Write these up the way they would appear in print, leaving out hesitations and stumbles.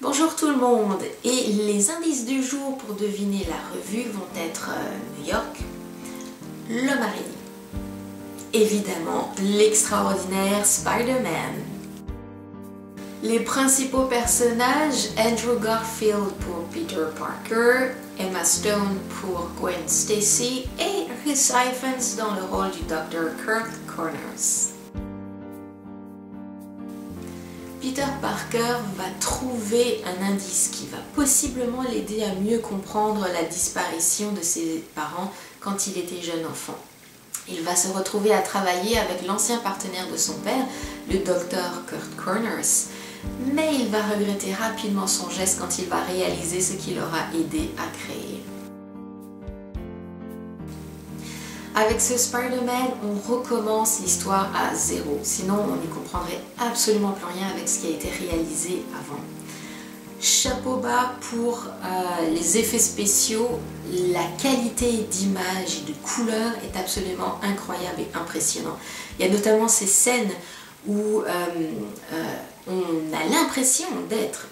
Bonjour tout le monde, et les indices du jour pour deviner la revue vont être New York, l'homme araignée, évidemment l'extraordinaire Spider-Man. Les principaux personnages, Andrew Garfield pour Peter Parker, Emma Stone pour Gwen Stacy et Rhys Ifans dans le rôle du Dr. Kurt Connors. Peter Parker va trouver un indice qui va possiblement l'aider à mieux comprendre la disparition de ses parents quand il était jeune enfant. Il va se retrouver à travailler avec l'ancien partenaire de son père, le Dr. Kurt Connors, mais il va regretter rapidement son geste quand il va réaliser ce qui l'aura aidé à créer. Avec ce Spider-Man, on recommence l'histoire à zéro, sinon on n'y comprendrait absolument plus rien avec ce qui a été réalisé avant. Chapeau bas pour les effets spéciaux, la qualité d'image et de couleur est absolument incroyable et impressionnant. Il y a notamment ces scènes où on a l'impression d'être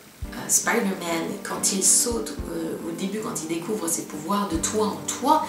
Spider-Man quand il saute au début, quand il découvre ses pouvoirs de toit en toit.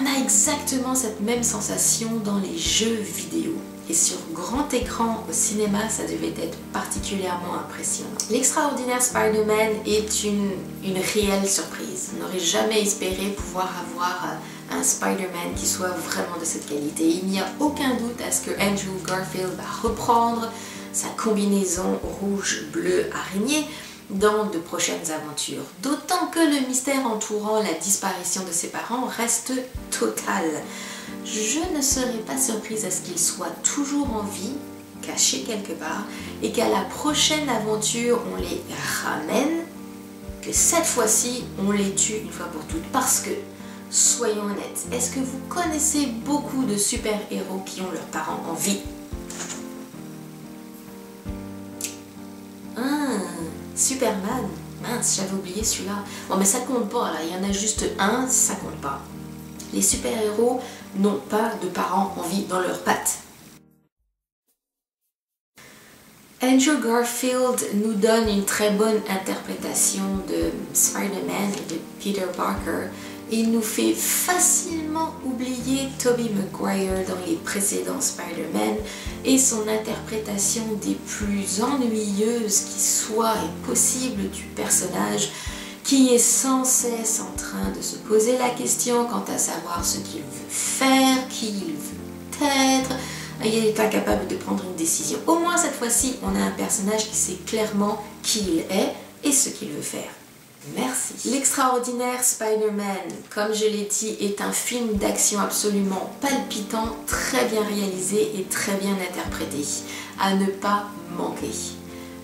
On a exactement cette même sensation dans les jeux vidéo. Et sur grand écran au cinéma, ça devait être particulièrement impressionnant. L'extraordinaire Spider-Man est une réelle surprise. On n'aurait jamais espéré pouvoir avoir un Spider-Man qui soit vraiment de cette qualité. Il n'y a aucun doute à ce que Andrew Garfield va reprendre sa combinaison rouge-bleu araignée dans de prochaines aventures. D'autant que le mystère entourant la disparition de ses parents reste total. Je ne serais pas surprise à ce qu'il soit toujours en vie, caché quelque part, et qu'à la prochaine aventure on les ramène, que cette fois-ci on les tue une fois pour toutes. Parce que, soyons honnêtes, est-ce que vous connaissez beaucoup de super-héros qui ont leurs parents en vie? Superman, mince, j'avais oublié celui-là. Bon, mais ça compte pas, là, il y en a juste un, ça compte pas. Les super-héros n'ont pas de parents en vie dans leurs pattes. Andrew Garfield nous donne une très bonne interprétation de Spider-Man et de Peter Parker. Il nous fait facilement oublier Tobey Maguire dans les précédents Spider-Man et son interprétation des plus ennuyeuses qui soit et possible du personnage qui est sans cesse en train de se poser la question quant à savoir ce qu'il veut faire, qui il veut être. Il est incapable de prendre une décision. Au moins cette fois-ci, on a un personnage qui sait clairement qui il est et ce qu'il veut faire. Merci. L'extraordinaire Spider-Man, comme je l'ai dit, est un film d'action absolument palpitant, très bien réalisé et très bien interprété. À ne pas manquer.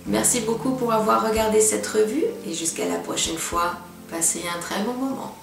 Merci beaucoup pour avoir regardé cette revue et jusqu'à la prochaine fois, passez un très bon moment.